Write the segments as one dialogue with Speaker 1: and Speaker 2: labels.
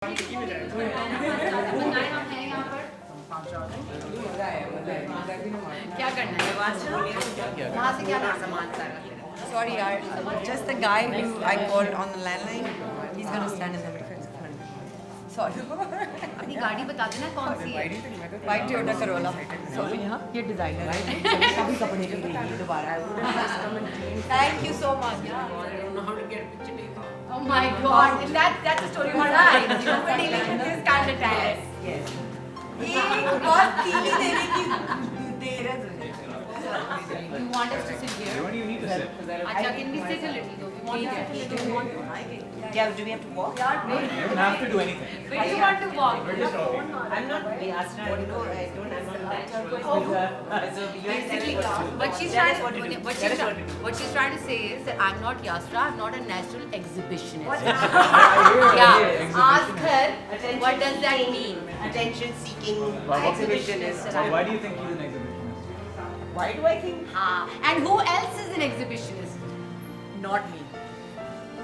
Speaker 1: क्या करना है वहाँ से क्या सामान सारा
Speaker 2: Sorry, just the guy who I called on the landline, he's going to stand in the middle. Sorry.
Speaker 1: अपनी गाड़ी बता देना कौन सी है
Speaker 2: White Toyota Corolla. Sorry, हाँ ये डिजाइनर है सभी कपड़े के लिए दोबारा Thank you so much.
Speaker 1: Oh my God, that's a story for life. You were dealing with this kind of talent.
Speaker 2: Yes. ये बहुत तीली देने की देर है तुझे.
Speaker 1: You want us to sit here?
Speaker 3: When do you need to sit?
Speaker 1: अच्छा, can we sit a little though? We want to sit a little. We want to.
Speaker 2: Yeah, do we have to walk?
Speaker 3: You don't have to do anything.
Speaker 1: Where do you want to walk?
Speaker 2: I'm not Yasna. I'm not that. So
Speaker 1: Basically, what she's trying to say is that I'm not Yasra. I'm not a natural exhibitionist. Yeah. Ask her what does that mean?
Speaker 2: Attention seeking
Speaker 1: Exhibitionist.
Speaker 3: So why do you think he's an exhibitionist?
Speaker 2: Why do I think?
Speaker 1: And who else is an exhibitionist?
Speaker 2: Not me.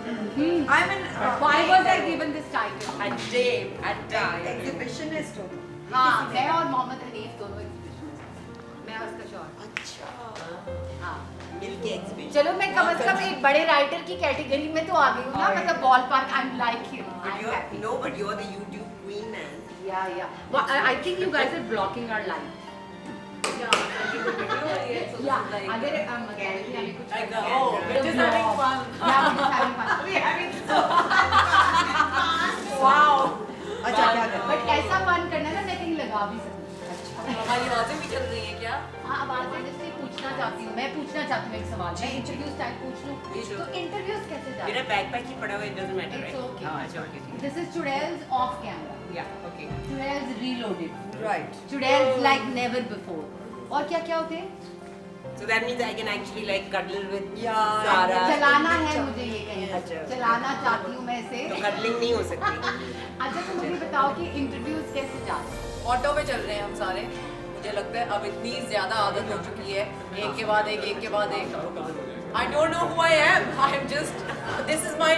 Speaker 2: I'm an.
Speaker 1: Why was I given this title?
Speaker 2: At Dave, at time. Exhibitionist हो.
Speaker 1: हाँ, मैं और मोहम्मद हनीफ दोनों exhibitionist हैं. मैं उसका शौहर.
Speaker 2: अच्छा.
Speaker 1: हाँ.
Speaker 2: मिलके exhibition.
Speaker 1: चलो मैं कम से कम एक बड़े राइटर की कैटेगरी में तो आ गई हूँ ना मतलब ball park I'm like him.
Speaker 2: But you're the YouTube queen, man.
Speaker 1: Yeah. Well, I think you guys are blocking our life. Yeah. अगर हमें कुछ
Speaker 2: we're just having fun.
Speaker 1: Yeah, we're just having fun.
Speaker 2: We're having so. Wow. अच्छा क्या करना?
Speaker 1: But ऐसा fun करना ना मैं कहीं लगा भी सकती हूँ.
Speaker 2: हमारी आवाजें भी चल रही हैं क्या?
Speaker 1: हाँ आवाज़ें जिससे पूछना चाहती हूँ मैं पूछना चाहती हूँ एक सवाल मैं इंटरव्यू स्टाइल पूछ लूँ तो इंटरव्यूज कैसे जाते
Speaker 2: मेरा बैकपैक ही पड़ा हुआ है, it doesn't matter,
Speaker 1: It's
Speaker 2: right?
Speaker 1: okay.
Speaker 2: हाँ, अच्छा, okay.
Speaker 1: This is Chudell's off camera.
Speaker 2: Yeah, okay.
Speaker 1: Chudell's reloaded.
Speaker 2: Right.
Speaker 1: Chudell's like never before. और क्या क्या होते हैं?
Speaker 2: So that means I can actually like cuddle with
Speaker 1: Sara. चलाना है मुझे ये कहीं.
Speaker 2: अच्छा.
Speaker 1: चलाना चाहती हूँ मैं इसे.
Speaker 2: तो cuddling नहीं हो सकती.
Speaker 1: अच्छा तो मुझे बताओ कि इंटरव्यूज कैसे जाते हैं?
Speaker 4: ऑटो में चल रहे हैं हम सारे. मुझे लगता है अब इतनी ज्यादा आदत हो चुकी है एक के बाद एक I don't know who I am. I am just this is my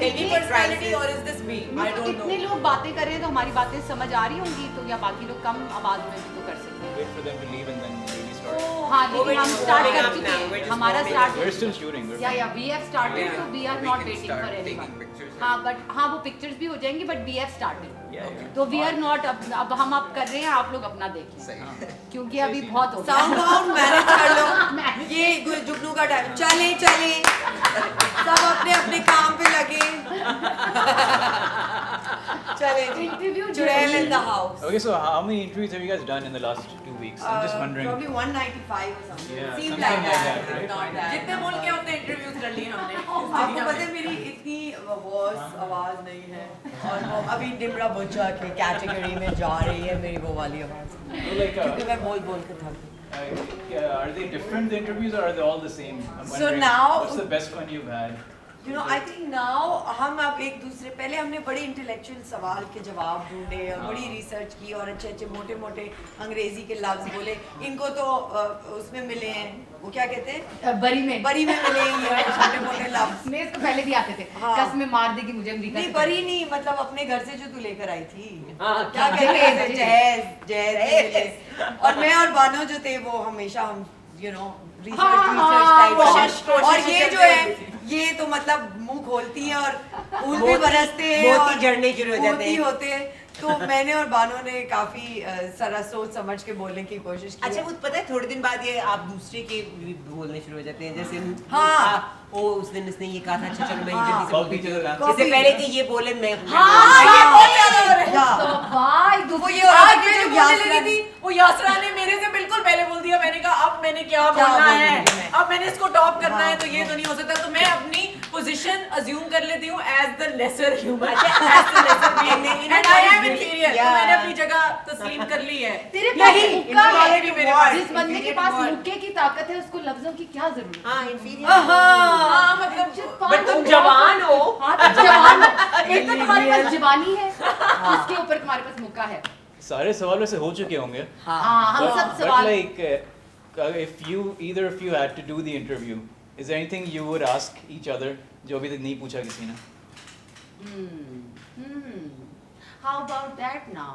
Speaker 4: TV personality or is this me? I don't know.
Speaker 1: इतने लोग बातें कर रहे हैं तो हमारी बातें समझ आ रही होंगी तो या बाकी लोग कम आवाज में भी तो कर सकते हैं.
Speaker 3: Wait for them to leave and then maybe start.
Speaker 1: हाँ लेकिन हम स्टार्ट कर
Speaker 2: up
Speaker 1: चुके
Speaker 2: now.
Speaker 1: हैं.
Speaker 2: We're just
Speaker 1: हमारा
Speaker 2: warming
Speaker 1: start.
Speaker 3: We're still shooting.
Speaker 1: Yeah, we have started, so we are not waiting for anyone. हाँ, but हाँ वो pictures भी हो जाएंगी, but we have started.
Speaker 3: Yeah.
Speaker 1: तो we are not अब हम कर रहे हैं आप लोग अपना देखें. क्योंकि अभी बहुत हो गया.
Speaker 2: Sound out मैनेज कर लो. ये जुगनू का टाइम. चले सब अपने अपने काम पे लगे. चले
Speaker 1: Interview
Speaker 2: Chudell in the house.
Speaker 3: Okay, so how many interviews have you guys done in the last 2 weeks? I'm just wondering.
Speaker 2: Probably 195 or something.
Speaker 3: Yeah,
Speaker 2: Seemed
Speaker 3: something
Speaker 2: like that.
Speaker 3: right?
Speaker 2: Not that.
Speaker 4: जितने बोल के उतने interviews कर लिए हमने.
Speaker 2: आपको पता है मेरी इतनी आवाज नहीं है और वो अभी डिमरा बुच्चा के कैटेगरी में जा रही है मेरी वो वाली आवाज.
Speaker 3: So like,
Speaker 2: क्योंकि मैं बोल के थक गई.
Speaker 3: are they different the interviews or are they all the same? I'm
Speaker 2: So
Speaker 3: wondering,
Speaker 2: now-
Speaker 3: what's the best one you've had?
Speaker 2: You know, I think now हम अब एक दूसरे पहले हमने बड़े इंटेलेक्चुअल सवाल के जवाब ढूंढे और बड़ी रिसर्च की और अच्छे मोटे अंग्रेजी के लफ्ज बोले. इनको तो उसमें मिले हैं वो क्या कहते हैं
Speaker 1: बरी में
Speaker 2: मिले ये छोटे मोटे लफ्ज.
Speaker 1: मैं इसको पहले भी आते थे.
Speaker 2: हाँ.
Speaker 1: कस में मार देगी मुझे अमेरिका
Speaker 2: नहीं
Speaker 1: से.
Speaker 2: बरी नहीं मतलब अपने घर से जो तू लेकर आई थी.
Speaker 4: क्या
Speaker 2: कहते हैं जैज. और मैं और बानो जो थे वो हमेशा हम रिसर्च और ये जो है ये तो मतलब मुंह खोलती है और फूल भी बरसते हैं और झड़ने शुरू हो जाते हैं होते हैं. तो मैंने और बानो ने काफी सारा सोच समझ के बोलने की कोशिश की.
Speaker 5: अच्छा मुझे पता है थोड़े दिन बाद ये आप दूसरे के भी बोलने शुरू हो जाते हैं जैसे
Speaker 2: हाँ.
Speaker 5: ओ उस दिन इसने ये कहा था अच्छा चलो मैं ये
Speaker 2: हाँ.
Speaker 5: जल्दी से बोल
Speaker 3: Copy
Speaker 5: देती
Speaker 3: to the
Speaker 5: हूँ.
Speaker 3: landscape.
Speaker 5: इससे पहले कि ये बोले मैं
Speaker 1: तो भाई
Speaker 2: तो वो ये हो रहा
Speaker 4: आज
Speaker 2: है
Speaker 4: मैं
Speaker 2: कि
Speaker 4: जो
Speaker 2: जब
Speaker 4: बोलने
Speaker 2: यासरा
Speaker 4: लगी थी वो यासरा ने मेरे से बिल्कुल पहले बोल दिया. मैंने कहा अब मैंने क्या बोलना है.
Speaker 2: बोलूंगी मैं?
Speaker 4: अब मैंने इसको टॉप करना है तो ये तो नहीं हो सकता. तो मैं अपनी पोजीशन अज्यूम कर लेती हूँ as the lesser human as the lesser being and I am inferior. तो मैंने अपनी जगह तस्लीम कर ली है.
Speaker 1: तेरे पास
Speaker 4: यही
Speaker 1: मुक्का है.
Speaker 4: भी मेरे पास
Speaker 1: जिस बंदे के पास मुक्के की ताकत है उसको लफ्जों की क्या जरूरत है.
Speaker 5: हाँ inferior.
Speaker 4: हाँ मतलब
Speaker 5: बट तुम जवान हो.
Speaker 1: हाँ तो जवान हो. एक तो तुम्हारे पास जवानी है उसके ऊपर तुम्हारे पास मुक्का है.
Speaker 3: सारे सवाल वैसे हो चुके होंगे.
Speaker 1: हाँ हम सब
Speaker 3: But
Speaker 1: सवाल.
Speaker 3: like, if either of you had to do the interview, is there anything you would ask each other जो अभी तक नहीं पूछा किसी ने?
Speaker 1: How about that now?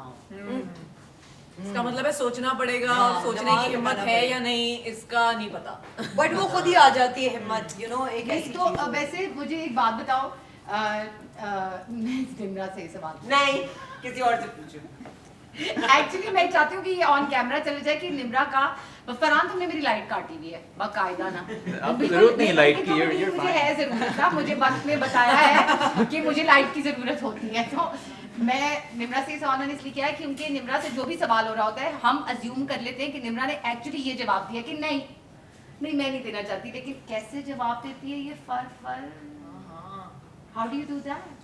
Speaker 4: इसका मतलब है सोचना पड़ेगा
Speaker 2: हाँ,
Speaker 4: और सोचने
Speaker 2: दिमाग
Speaker 4: की हिम्मत
Speaker 2: लगाना
Speaker 4: है
Speaker 2: पड़ेगा।
Speaker 4: या नहीं इसका नहीं पता।
Speaker 2: बट वो खुद ही आ जाती है हिम्मत, यू नो, एक
Speaker 1: नहीं
Speaker 2: ऐसी
Speaker 1: तो
Speaker 2: चीज़ है।
Speaker 1: वैसे मुझे एक बात बताओ, मैं निम्रा से ये सवाल
Speaker 5: नहीं, किसी और से पूछो।
Speaker 1: एक्चुअली मैं चाहती हूँ कि ये ऑन कैमरा चले जाए कि निम्रा का फरहान तुमने मेरी लाइट काटी हुई है बाकायदा ना।
Speaker 3: आपको
Speaker 1: बिल्कुल
Speaker 3: जरूरत नहीं है लाइट
Speaker 1: लेकिन
Speaker 3: की,
Speaker 1: तो
Speaker 3: you're
Speaker 1: मुझे
Speaker 3: fine.
Speaker 1: है जरूरत था, मुझे वक्त में बताया है कि मुझे लाइट की जरूरत होती है। तो मैं निम्रा से ये सवाल मैंने इसलिए किया है क्योंकि निम्रा से जो भी सवाल हो रहा होता है हम अज्यूम कर लेते हैं कि निम्रा ने एक्चुअली ये जवाब दिया कि नहीं नहीं मैं नहीं देना चाहती, लेकिन कैसे जवाब देती है ये फर how do you do that?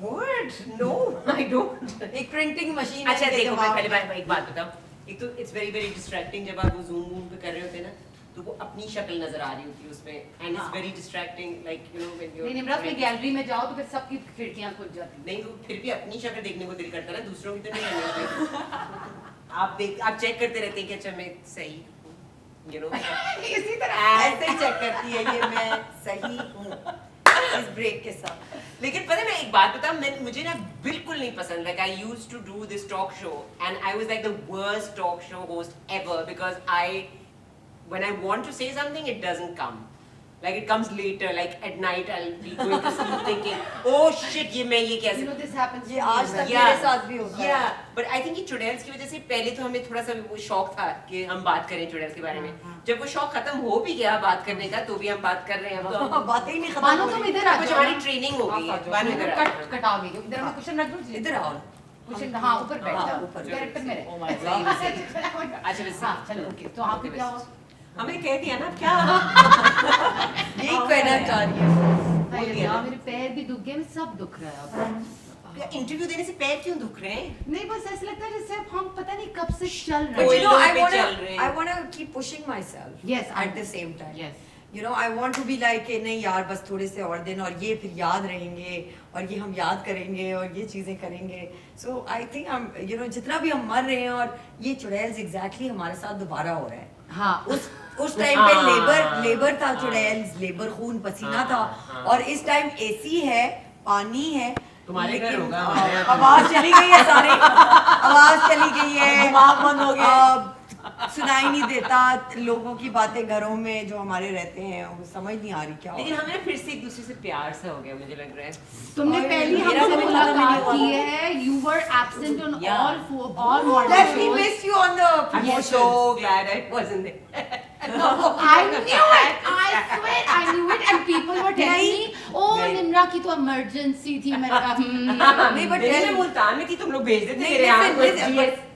Speaker 5: What? No, I don't.
Speaker 2: एक प्रिंटिंग मशीन
Speaker 5: अच्छा देखो, मैं पहले बार एक बात बताऊं, एक तो इट्स वेरी वेरी डिस्ट्रैक्टिंग जब आप वो जूम पे कर रहे होते हैं ना, तो वो अपनी शक्ल नजर आ रही होती है उसमें, and it's very distracting, like you know when you
Speaker 1: नहीं निम्रा अपनी गैलरी में जाओ तो फिर सबकी खिड़कियां खुल जाती
Speaker 5: नहीं, तो फिर भी अपनी शक्ल देखने को दिल करता है ना, दूसरों की तो नहीं करनी होती। आप चेक करते रहते हैं कि अच्छा मैं सही हूँ, यू नो।
Speaker 1: हैं। इसी तरह
Speaker 2: ऐसे ही चेक करती है कि मैं सही हूँ इस ब्रेक के साथ।
Speaker 5: लेकिन पता है मैं एक बात बताऊं, मैं मुझे ना बिल्कुल नहीं पसंद, like I used to do this talk show and I was like the worst talk show host ever, because I when I want to say something it doesn't come, like it comes later, like at night I'll be going to sleep thinking oh shit ये मैं ये
Speaker 1: you
Speaker 5: कैसे
Speaker 1: know this happens
Speaker 2: ये
Speaker 1: to me
Speaker 2: आज
Speaker 1: as
Speaker 2: तक
Speaker 1: well.
Speaker 2: मेरे साथ भी होता है।
Speaker 5: yeah but I think ये चुड़ैल्स की वजह से पहले तो हमें थोड़ा सा वो शौक था कि हम बात करें चुड़ैल्स के बारे में, जब वो शौक खत्म हो भी गया बात करने का तो भी हम बात कर रहे हैं, तो
Speaker 2: हाँ, बातें ही नहीं खत्म
Speaker 1: मानो
Speaker 2: हो
Speaker 1: तुम
Speaker 2: रही।
Speaker 1: इधर आ
Speaker 5: कुछ
Speaker 1: जाओ
Speaker 5: हमारी ट्रेनिंग हो गई है, बानू इधर आ जाओ।
Speaker 1: कटा गई इधर मैं क्वेश्चन रख दूं
Speaker 2: इधर आओ।
Speaker 1: क्वेश्चन हाँ ऊपर बैठ
Speaker 2: हाँ,
Speaker 1: जाओ
Speaker 2: ऊपर।
Speaker 1: कैरेक्टर में
Speaker 5: Oh
Speaker 1: रहे
Speaker 5: my God. अच्छा, वैसे-
Speaker 1: हाँ चलो ओके तो आपको क्या हुआ?
Speaker 5: हमने कह दिया ना क्या
Speaker 2: यही कहना चाह रही है।
Speaker 1: अरे यार मेरे पैर भी दुख गए, मैं सब दुख रहा है अब।
Speaker 5: इंटरव्यू देने से पैर क्यों दुख रहे हैं?
Speaker 1: नहीं बस ऐसा लगता है जैसे हम पता नहीं कब से चल
Speaker 2: But
Speaker 1: रहे
Speaker 2: you
Speaker 1: हैं।
Speaker 2: know, I
Speaker 5: पे
Speaker 2: wanna,
Speaker 5: चल रहे हैं।
Speaker 2: I wanna keep pushing myself.
Speaker 1: Yes, I
Speaker 2: At the
Speaker 1: know.
Speaker 2: same time.
Speaker 1: Yes.
Speaker 2: You know, I want to be like कि नहीं यार बस थोड़े से और दिन और ये फिर याद रहेंगे और ये हम याद करेंगे और ये चीजें करेंगे. So I think हम you know जितना भी हम मर रहे हैं और ये चुड़ैल्स exactly हमारे साथ दोबारा हो रहा है.
Speaker 1: हाँ
Speaker 2: उस टाइम पे
Speaker 5: हाँ,
Speaker 2: लेबर था
Speaker 5: हाँ,
Speaker 2: चुड़ैल्स, लेबर खून पसीना था
Speaker 5: हाँ.
Speaker 2: और इस टाइम एसी है, पानी है.
Speaker 5: तुम्हारे घर
Speaker 2: लेकिन,
Speaker 5: होगा, हमारे यहाँ तो
Speaker 2: आवाज चली गई है सारी. आवाज चली गई है.
Speaker 4: दिमाग बंद हो गया।
Speaker 2: सुनाई नहीं देता लोगों की बातें घरों में जो हमारे रहते हैं, वो समझ नहीं आ रही क्या हो
Speaker 5: लेकिन
Speaker 2: रहा है.
Speaker 5: हमें फिर से एक दूसरे से प्यार सा हो गया, मुझे लग रहा है।
Speaker 1: तुमने
Speaker 2: और
Speaker 1: पहली
Speaker 2: मेरा
Speaker 1: हमसे
Speaker 2: कभी खत्म
Speaker 1: मुलाकात
Speaker 2: नहीं
Speaker 1: की
Speaker 2: हुआ।
Speaker 1: है, you were absent on
Speaker 5: Yeah.
Speaker 1: all morning
Speaker 2: Let me
Speaker 1: shows.
Speaker 2: miss you on the
Speaker 5: I'm
Speaker 1: Yes.
Speaker 5: so glad I wasn't there.
Speaker 1: I knew it. I swear I knew it, and people were telling
Speaker 2: नहीं,
Speaker 1: me, "Oh,
Speaker 5: नहीं।
Speaker 1: निम्रा की तो emergency थी." मैंने कहा,
Speaker 2: नहीं, but
Speaker 5: नहीं,
Speaker 2: tell-
Speaker 5: मैं मुल्तान में थी, तुम लोग भेज देते
Speaker 2: नहीं,
Speaker 5: मेरे यहाँ
Speaker 2: listen,
Speaker 5: कुछ
Speaker 2: listen,
Speaker 5: GS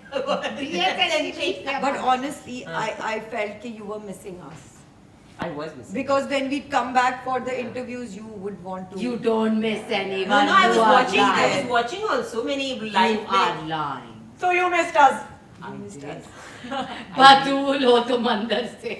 Speaker 2: But honestly, I felt that you were missing us.
Speaker 5: I was missing.
Speaker 2: Because when we come back for the interviews, you would want to.
Speaker 1: You don't miss anyone.
Speaker 5: No, I was
Speaker 1: You are
Speaker 5: watching. I
Speaker 1: lying.
Speaker 5: was watching also. मैंने
Speaker 1: You
Speaker 5: live
Speaker 1: are
Speaker 5: में.
Speaker 1: lying.
Speaker 4: So you missed us.
Speaker 2: You missed us.
Speaker 1: बतूल हो तुम अंदर से,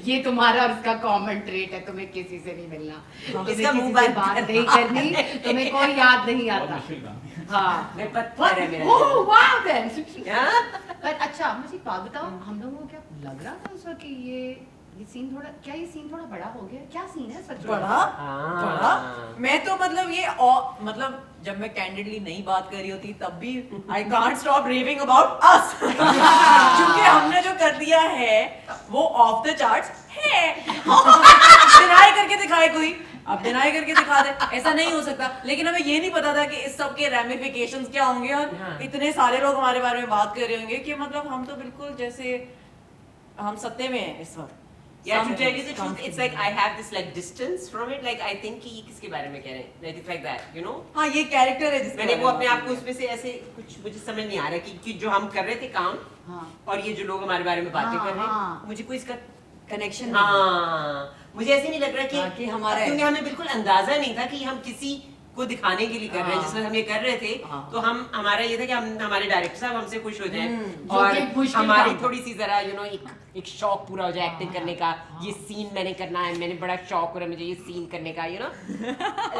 Speaker 1: ये तुम्हारा और उसका कॉमन ट्रेट है, तुम्हें किसी से नहीं मिलना, तुम्हें
Speaker 5: इसका
Speaker 1: किसी
Speaker 5: मुंह
Speaker 1: से
Speaker 5: बंद
Speaker 1: बात
Speaker 5: कर।
Speaker 1: नहीं करनी, तुम्हें कोई याद नहीं
Speaker 3: बहुत
Speaker 1: आता.
Speaker 3: मुश्किल काम है.
Speaker 1: हाँ.
Speaker 5: मैं पत्थर है मेरा.
Speaker 1: Oh wow then.
Speaker 5: हाँ?
Speaker 1: पर अच्छा मुझे एक बात बताओ, हम लोगों को क्या लग रहा था उस वक्त कि ये सीन थोड़ा, क्या ये सीन थोड़ा बड़ा हो गया? क्या सीन है सच में?
Speaker 4: बड़ा बड़ा
Speaker 5: हाँ.
Speaker 4: मैं तो मतलब ये मतलब जब मैं कैंडिडली नहीं बात कर रही होती तब भी I can't stop raving about us क्योंकि हमने जो कर दिया है वो ऑफ द चार्ट्स है. डिनाई करके दिखाए कोई, अब डिनाई करके दिखा दे, ऐसा नहीं हो सकता. लेकिन हमें ये नहीं पता था कि इस सब के रेमिफिकेशंस क्या होंगे और
Speaker 5: हाँ.
Speaker 4: इतने सारे लोग हमारे बारे में बात कर रहे होंगे कि मतलब हम तो बिल्कुल जैसे हम सत्ते में हैं इस वक्त.
Speaker 5: Yeah, to
Speaker 4: Some
Speaker 5: tell you the
Speaker 4: things,
Speaker 5: truth,
Speaker 4: some
Speaker 5: it's
Speaker 4: things.
Speaker 5: like I have this like distance from it. Like I think कि ये किसके बारे में कह रहे हैं? Like it's like that, you know?
Speaker 4: हाँ ये कैरेक्टर है जिसके
Speaker 5: मैंने
Speaker 4: बारे
Speaker 5: वो
Speaker 4: में
Speaker 5: अपने
Speaker 4: बात
Speaker 5: आप को
Speaker 4: की है.
Speaker 5: उसमें से ऐसे कुछ मुझे समझ नहीं आ रहा कि जो हम कर रहे थे काम
Speaker 1: हाँ.
Speaker 5: और ये जो लोग हमारे बारे में बातें
Speaker 1: हाँ,
Speaker 5: कर रहे हैं,
Speaker 1: हाँ.
Speaker 5: मुझे कोई इसका
Speaker 2: Connection.
Speaker 5: हाँ, मुझे ऐसे नहीं लग रहा कि
Speaker 2: हाँ, कि हमारा है.
Speaker 5: क्योंकि हमें बिल्कुल अंदाजा नहीं था कि हम किसी को दिखाने के लिए कर रहे हैं.
Speaker 2: हाँ.
Speaker 5: जिसमें हम ये कर रहे थे
Speaker 2: हाँ.
Speaker 5: तो हम हमारा ये था कि हम हमारे डायरेक्टर साहब हमसे खुश हो जाएं
Speaker 1: जो
Speaker 5: और
Speaker 1: कि एक मुश्किल
Speaker 5: हमारी
Speaker 1: काम था.
Speaker 5: थोड़ी सी जरा यू नो एक शौक पूरा हो जाए एक्टिंग करने का. ये सीन मैंने करना है, मैंने बड़ा शौक हो रहा है मुझे ये सीन करने का, यू नो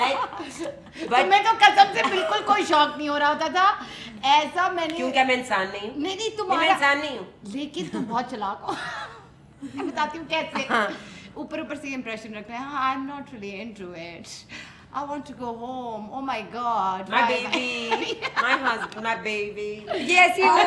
Speaker 5: लाइक.
Speaker 1: तुम्हें तो कसम से बिल्कुल कोई शौक नहीं हो रहा होता था ऐसा. मैंने
Speaker 5: क्यों, क्या मैं इंसान नहीं हूँ?
Speaker 1: नहीं
Speaker 5: मैं
Speaker 1: तुम्हारा,
Speaker 5: इंसान नहीं हूँ.
Speaker 1: लेकिन तुम बहुत चालाक हो. मैं बताती हूँ कैसे. ऊपर ऊपर से इंप्रेशन रख रहे हैं. हाँ, I am not really into it. I want to go home. Oh my God.
Speaker 5: My
Speaker 1: why-
Speaker 5: baby, my husband, my baby.
Speaker 2: ये ऐसी वो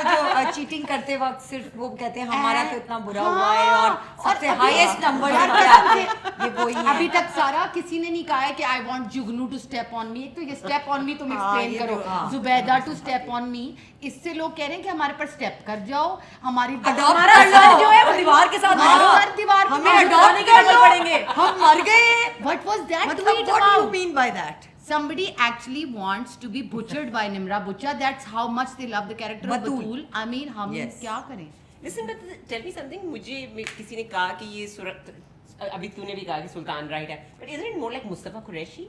Speaker 2: जो चीटिंग करते वक्त सिर्फ वो कहते हैं हमारा तो इतना बुरा हुआ है और सबसे
Speaker 1: अभी-
Speaker 2: हाईएस्ट नंबर
Speaker 1: यार,
Speaker 2: लेके आते हैं ये वही है।
Speaker 1: अभी तक सारा किसी ने नहीं कहा है कि I want Jugnu to step on मी। तो ये स्टेप ऑन मी तुम
Speaker 2: हाँ,
Speaker 1: एक्सप्लेन
Speaker 2: ये
Speaker 1: करो।
Speaker 2: तो, हाँ।
Speaker 1: Zubaida to step on me, इससे लोग कह रहे हैं कि हमारे पर स्टेप कर जाओ, हमारी
Speaker 2: अडॉप्ट
Speaker 4: हमारा
Speaker 2: कर लो।
Speaker 4: सर जो है वो दीवार के साथ
Speaker 1: हमारा
Speaker 4: मारो।
Speaker 1: सर दीवार
Speaker 2: हमें
Speaker 1: पे
Speaker 2: अडॉप्ट
Speaker 4: होने के
Speaker 2: कर
Speaker 4: नंबर
Speaker 2: लो
Speaker 4: पड़ेंगे।
Speaker 2: हम मर गए।
Speaker 1: What was that
Speaker 2: मतलब
Speaker 1: tweet
Speaker 2: what do you
Speaker 1: about?
Speaker 2: mean by that?
Speaker 1: Somebody actually wants to be butchered by Nimra Bucha. That's how much they love the character of
Speaker 2: Batul.
Speaker 1: Batul. I mean, हम
Speaker 2: Yes.
Speaker 1: क्या करें?
Speaker 5: Listen, but tell me something. किसी ने कहा कि ये अभी तूने भी कहा कि सुल्तान राइट है, but isn't it more like Mustafa Qureshi?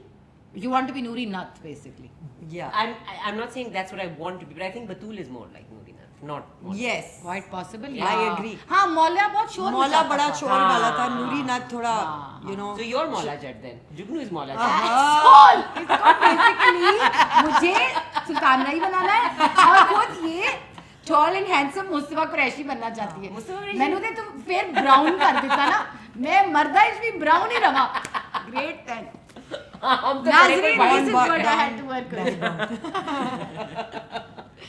Speaker 1: You want to be Noori Nath, basically.
Speaker 2: Yeah.
Speaker 5: I'm not saying that's what I want to be, but I think Batul is more like Noori Nath, not. Maulia.
Speaker 2: Yes.
Speaker 1: Quite possible.
Speaker 2: I
Speaker 1: yeah.
Speaker 2: agree.
Speaker 1: हाँ, मौला बहुत शोर
Speaker 2: मौला
Speaker 1: मचाता
Speaker 2: बड़ा
Speaker 1: था।
Speaker 2: शोर
Speaker 5: हाँ,
Speaker 2: वाला था,
Speaker 5: हाँ,
Speaker 2: नूरी नाथ थोड़ा
Speaker 1: हाँ,
Speaker 2: you know।
Speaker 5: So you're Maula Jat then. Jugnu is Maula
Speaker 2: हाँ।
Speaker 5: Jat.
Speaker 1: Soul! इसको basically मुझे सुल्तान राही बनाना है और खुद ये tall and handsome Mustafa Qureshi बनना चाहती है।
Speaker 5: मुस्तफा कुरैशी-
Speaker 1: मैंने तो फिर ब्राउन कर देता ना, मैं मर्दा इसमें ब्राउन ही रहा। ग्रेट थैंक
Speaker 5: हम तो
Speaker 1: नाज़रीन,
Speaker 5: बड़े
Speaker 2: brown
Speaker 1: this is
Speaker 2: bar-
Speaker 1: what I
Speaker 2: brown-
Speaker 1: had to work with.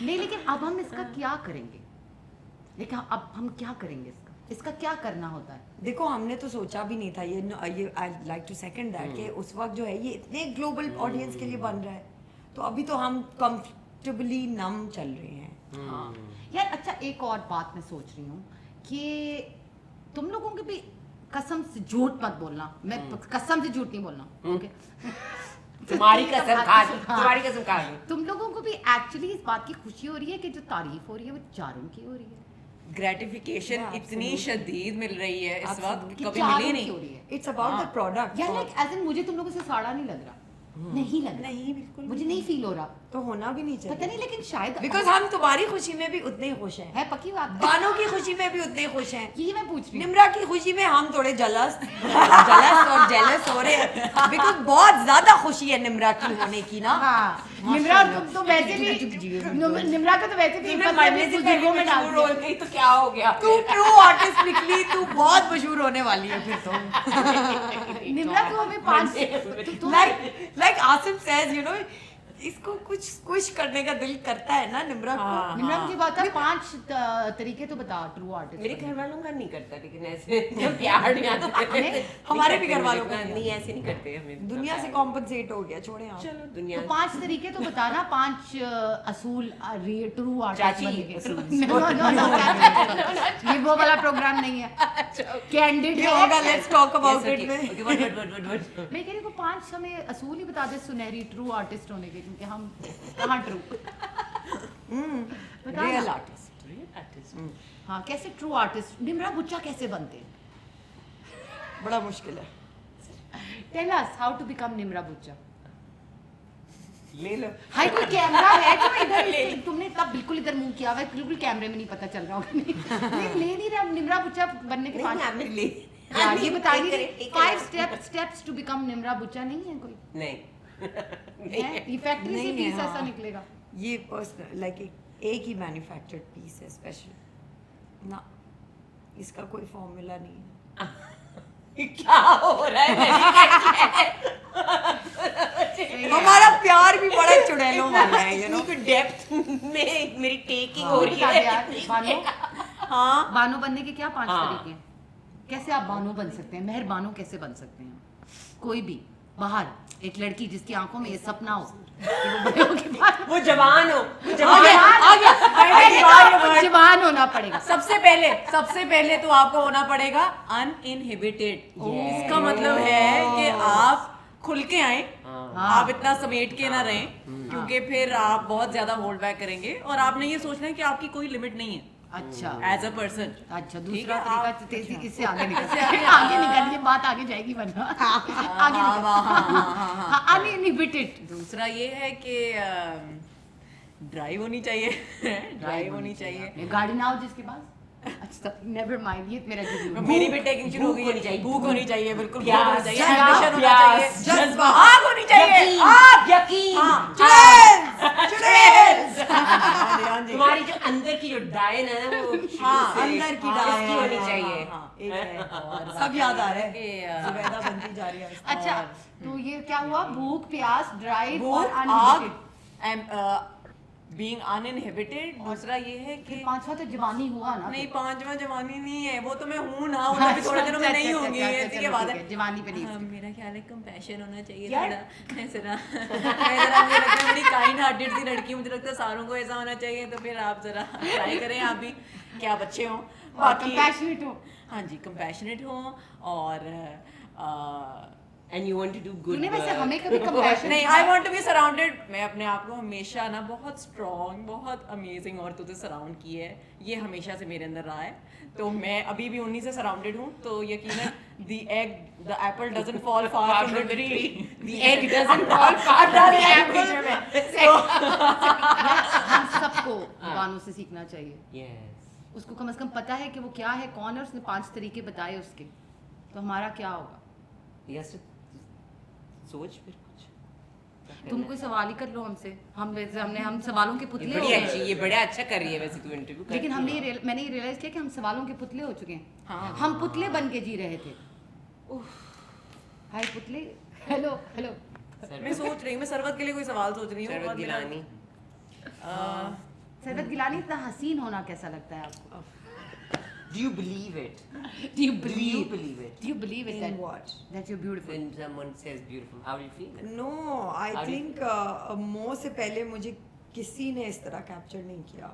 Speaker 1: नहीं, लेकिन अब हम इसका क्या करेंगे? लेकिन अब हम क्या करेंगे इसका क्या करना होता है?
Speaker 2: देखो हमने तो सोचा भी नहीं था ये I like to second that कि उस वक्त जो है ये इतने ग्लोबल ऑडियंस के लिए बन रहा है, तो अभी तो हम कंफर्टेबली नम चल रहे हैं।
Speaker 1: हाँ यार, अच्छा एक और बात मैं सोच रही हूँ कि तुम लोगों के भी कसम से झूठ मत बोलना, मैं कसम से झूठ नहीं बोलना, ओके?
Speaker 5: तुम्हारी कसम खा ली,
Speaker 1: हाँ।
Speaker 5: तुम्हारी कसम खा ली।
Speaker 1: तुम लोगों को भी एक्चुअली इस बात की खुशी हो रही है कि जो तारीफ हो रही है वो चारों की हो रही है?
Speaker 4: ग्रेटिफिकेशन
Speaker 2: Yeah,
Speaker 4: इतनी
Speaker 2: absolutely.
Speaker 4: शदीद मिल रही है इस वक्त,
Speaker 2: Absolutely.
Speaker 1: कि
Speaker 4: कभी
Speaker 1: चारों
Speaker 4: मिली
Speaker 1: की हो
Speaker 4: नहीं।
Speaker 1: रही है।
Speaker 2: It's about the product.
Speaker 1: यार लाइक एज इन मुझे तुम लोगों से साड़ा नहीं लग रहा, नहीं लग रहा,
Speaker 4: नहीं, बिल्कुल
Speaker 1: मुझे नहीं फील हो रहा,
Speaker 2: तो होना भी नहीं
Speaker 1: पता
Speaker 2: चाहिए,
Speaker 1: नहीं, लेकिन शायद
Speaker 2: बिकॉज हम तुम्हारी खुशी में भी उतने ही खुश हैं,
Speaker 1: है पक्की बात है।
Speaker 2: बानो की खुशी में भी उतने ही खुश हैं,
Speaker 1: यही मैं पूछ रही हूँ।
Speaker 2: निम्रा की खुशी में हम थोड़े जलस और जेलस हो रहे हैं, बिकॉज बहुत ज्यादा खुशी है निम्रा की होने की ना।
Speaker 1: हाँ, निम्रा तुम तो वैसे भी निम्रा को तो वैसे भी
Speaker 5: तुमने
Speaker 1: इज्जत
Speaker 5: मरने
Speaker 1: में
Speaker 5: से
Speaker 1: बुजुर्गों में डाल
Speaker 5: मशहूर हो
Speaker 1: दिया।
Speaker 5: गई तो क्या हो गया?
Speaker 2: तू ट्रू आर्टिस्ट निकली, तू बहुत मशहूर होने वाली है फिर तो।
Speaker 1: निम्रा तू हमें 5
Speaker 2: like Asif says you know, इसको कुछ स्क्विश करने का दिल करता है ना निम्रा को।
Speaker 1: निम्रा मुझे बता 5 तरीके तो बता ट्रू आर्टिस्ट।
Speaker 5: मेरे घर वालों का नहीं करता, लेकिन ऐसे प्यार नहीं आता।
Speaker 2: हमारे भी घर वालों का
Speaker 5: नहीं, ऐसे नहीं करते हमें।
Speaker 2: दुनिया से कॉम्पनसेट हो गया, छोड़े आप।
Speaker 5: चलो दुनिया
Speaker 1: तो 5 तरीके तो बताना, 5 असूल ट्रू आर्टिस्ट
Speaker 5: चाची,
Speaker 1: बनने के।
Speaker 5: असूल।
Speaker 1: ये वो वाला प्रोग्राम नहीं है, कैंडिड
Speaker 2: ये होगा लेट्स टॉक अबाउट इट में।
Speaker 1: मैं कह रही हूँ 5 हमें असूल ही बता दे सुनहरी ट्रू आर्टिस्ट होने के, क्योंकि हम कहाँ ट्रू
Speaker 2: रियल आर्टिस्ट
Speaker 1: हाँ, कैसे ट्रू आर्टिस्ट निम्रा बुच्चा कैसे बनते हैं?
Speaker 2: बड़ा मुश्किल है।
Speaker 1: Tell us how to become Nimra Bucha.
Speaker 5: ले लो।
Speaker 1: हाय, कोई कैमरा है जो इधर, तुमने इतना बिल्कुल इधर मुंह किया हुआ है, बिल्कुल कैमरे में नहीं पता चल रहा होगा। नहीं ले नहीं रहा निम्रा बुच्चा बनने के 5
Speaker 5: नहीं, ले।
Speaker 1: यार ये बताइए,
Speaker 5: एक
Speaker 1: 5 स्टेप्स टू बिकम निम्रा बुच्चा नहीं है कोई?
Speaker 5: नहीं।
Speaker 1: है? ये फैक्ट्री से
Speaker 2: नहीं है,
Speaker 1: पीस
Speaker 2: हाँ।
Speaker 1: ऐसा निकलेगा?
Speaker 2: ये पर्सनल लाइक एक ही मैन्युफैक्चर्ड पीस है स्पेशल ना, इसका कोई फॉर्मूला नहीं है।
Speaker 5: क्या हो रहा है?
Speaker 2: हमारा प्यार भी बड़ा चुड़ैलों वाला है, यू नो।
Speaker 5: डेप्थ में मेरी टेकिंग हो
Speaker 1: कोई
Speaker 5: रही
Speaker 1: बता दे
Speaker 5: है।
Speaker 1: यार, बानो
Speaker 2: हाँ,
Speaker 1: बानो बनने के क्या 5
Speaker 5: हाँ।
Speaker 1: तरीके हैं? कैसे आप बानो बन सकते हैं? मेहर बानो कैसे बन सकते हैं? कोई भी बाहर एक लड़की जिसकी आंखों में ये सपना हो कि वो बड़े होके बाद
Speaker 5: वो जवान हो,
Speaker 1: जवान होना पड़ेगा।
Speaker 4: सबसे पहले तो आपको होना पड़ेगा अनइनहिबिटेड। इसका मतलब है कि आप खुल के आए, आप इतना समेट के ना रहें, क्योंकि फिर आप बहुत ज्यादा होल्ड बैक करेंगे और आपने ये सोचना है कि आपकी कोई लिमिट नहीं है
Speaker 1: अच्छा
Speaker 4: एज अ पर्सन।
Speaker 1: अच्छा,
Speaker 4: ठीक
Speaker 1: दूसरा
Speaker 4: है,
Speaker 1: तरीका
Speaker 4: आप-
Speaker 1: तेजी इससे आगे निकल आगे निकलिए, बात आगे जाएगी वरना आगे अनइनहिबिटेड।
Speaker 4: दूसरा ये है कि ड्राइव होनी चाहिए ड्राइव होनी चाहिए।
Speaker 1: गाड़ी ना हो जिसके पास, अच्छा नेवर माइंड, ये मेरा जुनून।
Speaker 4: मेरी भी टेकिंग शुरू हो गई
Speaker 5: भूख होनी
Speaker 4: है।
Speaker 5: चाहिए,
Speaker 4: भूख होनी चाहिए, बिल्कुल भूख
Speaker 5: प्यास,
Speaker 4: होनी चाहिए,
Speaker 1: जज्बा,
Speaker 4: ambition होना
Speaker 5: प्यास,
Speaker 4: चाहिए,
Speaker 2: जज्बा,
Speaker 4: आग होनी चाहिए,
Speaker 5: यकीन,
Speaker 4: आग।
Speaker 5: यकीन।
Speaker 2: चुड़ैल, चुड़ैल।
Speaker 4: हाँ जी, हाँ जी।
Speaker 5: तुम्हारी जो अंदर की जो डायन है ना वो
Speaker 2: हाँ अंदर की डाल
Speaker 5: इसकी होनी चाहिए।
Speaker 2: एक है सब याद आ रहा है
Speaker 4: कि,
Speaker 2: जुबैदा बनती जा रही है
Speaker 1: अच्छा तो ये क्या हुआ, भूख प्यास ड्राइव
Speaker 2: वो
Speaker 1: और
Speaker 2: आग
Speaker 1: अनलिमिटेड,
Speaker 4: बीइंग अनइनहिबिटेड। दूसरा ये है कि
Speaker 1: पांचवा तो जवानी हुआ ना।
Speaker 4: नहीं, पांचवा जवानी नहीं है, वो तो मैं हूँ ना, वो अभी थोड़े दिनों में नहीं होंगी, ऐसी क्या बात है।
Speaker 1: जवानी पे नहीं।
Speaker 4: हाँ, मेरा ख्याल है कंपैशन होना चाहिए
Speaker 2: यार।
Speaker 4: थोड़ा। मैं जरा मुझे लगता है बड़ी काइंड हार्टेड सी लड़की, मुझे लगता है सारों को ऐसा होना चाहिए, तो फिर आप जरा ट्राई करें आप भी, क्या आप अच्छे हों। बाकी
Speaker 1: कंपैशनेट हो।
Speaker 4: हाँ जी, कंपैशनेट हो और
Speaker 5: And you want to do good
Speaker 1: तूने वैसे
Speaker 5: work.
Speaker 1: हमें कभी कंपैशन
Speaker 4: नहीं, I want to be surrounded. मैं अपने आप को हमेशा ना बहुत स्ट्रॉन्ग, बहुत अमेजिंग औरतों से सराउंड की है, ये हमेशा से मेरे अंदर रहा है, तो मैं अभी भी उन्हीं से सराउंडेड हूँ। तो यकीनन the Apple doesn't fall far from the tree, the egg doesn't fall far from the Apple.
Speaker 1: हम सबको गानों से सीखना चाहिए।
Speaker 5: Yes.
Speaker 1: उसको कम से कम पता है कि वो क्या है, कौन है, उसने 5 तरीके बताए उसके, तो हमारा क्या होगा।
Speaker 5: Yes. सोच फिर कुछ।
Speaker 1: तुम कोई सवाल ही कर लो हमसे, हम सवालों के
Speaker 5: ये
Speaker 1: पुतले हो
Speaker 5: बड़ी
Speaker 1: गए
Speaker 5: अच्छी, ये बड़ा अच्छा कर रही है वैसे तू इंटरव्यू।
Speaker 1: लेकिन मैंने ये रियलाइज किया कि हम सवालों के पुतले हो चुके हैं।
Speaker 4: हाँ।
Speaker 1: हम पुतले बन के जी रहे थे। हाय पुतले, हेलो हेलो।
Speaker 4: मैं सोच रही हूँ, मैं सरवत के लिए कोई सवाल सोच रही हूँ।
Speaker 5: सरवत
Speaker 4: और मेरा-
Speaker 5: गिलानी।
Speaker 1: सरवत गिलानी इतना हसीन होना कैसा लगता है आपको?
Speaker 5: Do you believe it?
Speaker 1: Do you
Speaker 5: Do you believe it?
Speaker 1: Do you believe it
Speaker 2: In
Speaker 1: that
Speaker 2: what?
Speaker 1: that you're beautiful?
Speaker 5: When someone says beautiful, how do you feel?
Speaker 2: No I
Speaker 5: How do you
Speaker 2: think मो से पहले मुझे किसी ने इस तरह capture नहीं किया।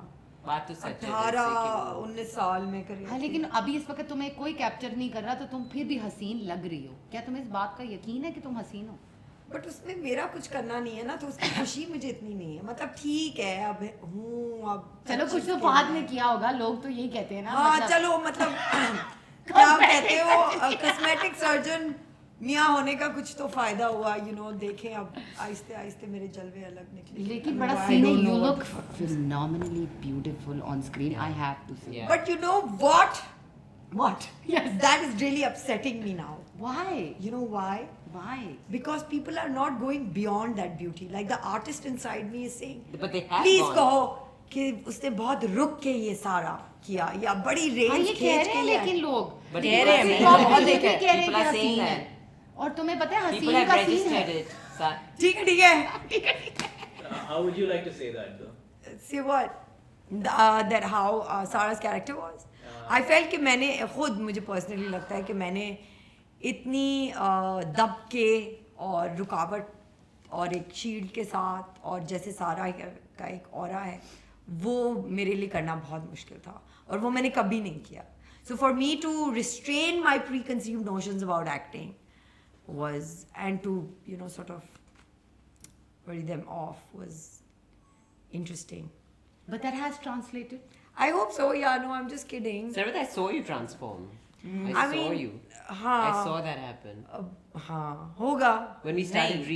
Speaker 5: बात तो सच है।
Speaker 2: 18-19 साल में करिए।
Speaker 1: हाँ लेकिन अभी इस वक्त तुम्हें कोई कैप्चर नहीं कर रहा, तो तुम फिर भी हसीन लग रही हो। क्या तुम्हें इस बात का यकीन है कि तुम हसीन हो?
Speaker 2: बट उसमें मेरा कुछ करना नहीं है ना, तो उसकी खुशी मुझे इतनी नहीं है। मतलब ठीक है, अब हूँ, अब
Speaker 1: चलो कुछ तो
Speaker 2: अच्छी
Speaker 1: फाहद
Speaker 2: फील
Speaker 1: ने
Speaker 2: है।
Speaker 1: किया होगा, लोग तो यही कहते हैं ना।
Speaker 2: हाँ
Speaker 1: मतलब-
Speaker 2: चलो मतलब क्या कहते हो, कॉस्मेटिक सर्जन मियाँ होने का कुछ तो फायदा हुआ, यू नो। देखें अब आहिस्ते आहिस्ते मेरे जलवे अलग निकले।
Speaker 1: लेकिन बड़ा सीन है, you look phenomenally beautiful on screen. I have to say.
Speaker 5: Yeah.
Speaker 2: But you know what?
Speaker 1: What? Yes.
Speaker 2: That is really upsetting me now.
Speaker 1: Why?
Speaker 2: You know why?
Speaker 1: Why?
Speaker 2: Because people are not going beyond that beauty. Like the artist inside me is saying,
Speaker 5: But they have
Speaker 2: please
Speaker 5: gone.
Speaker 2: कहो कि उसने बहुत रुक के ये सारा किया, या बड़ी
Speaker 1: हाँ,
Speaker 2: रेंज
Speaker 1: ये
Speaker 2: खींच
Speaker 1: कह
Speaker 2: के
Speaker 1: रहे हैं
Speaker 2: लिया।
Speaker 1: लेकिन लोग
Speaker 5: But
Speaker 4: कह रहे हैं,
Speaker 5: people
Speaker 4: मैंने
Speaker 5: are
Speaker 4: बहुत
Speaker 5: saying
Speaker 4: देखा
Speaker 5: that.
Speaker 4: है।
Speaker 1: कह रहे हैं
Speaker 5: People
Speaker 1: कि
Speaker 5: are saying
Speaker 1: हसीन
Speaker 5: that.
Speaker 1: है, और तुम्हें पता है
Speaker 5: People
Speaker 1: हसीन
Speaker 5: have
Speaker 1: का सीन
Speaker 5: registered
Speaker 1: है।
Speaker 5: it. Sa-
Speaker 2: ठीक है ठीक है।
Speaker 3: How would you like to say that though?
Speaker 2: See what? That how Sarah's character was. I felt कि मैंने खुद, मुझे पर्सनली लगता है कि मैंने इतनी दब के और रुकावट और एक शील्ड के साथ, और जैसे सारा का एक ऑरा है, वो मेरे लिए करना बहुत मुश्किल था, और वो मैंने कभी नहीं किया। So for me to restrain my preconceived notions about acting was, and to, you know, sort of worry them off was interesting.
Speaker 1: But that has translated.
Speaker 2: I hope so. Yeah, no, I'm just kidding.
Speaker 5: Sarvat, I saw you transform. I
Speaker 2: I
Speaker 5: saw
Speaker 2: mean,
Speaker 5: you.
Speaker 2: हाँ,
Speaker 5: I saw that happen.
Speaker 2: हाँ, होगा.
Speaker 5: When we started
Speaker 2: नहीं.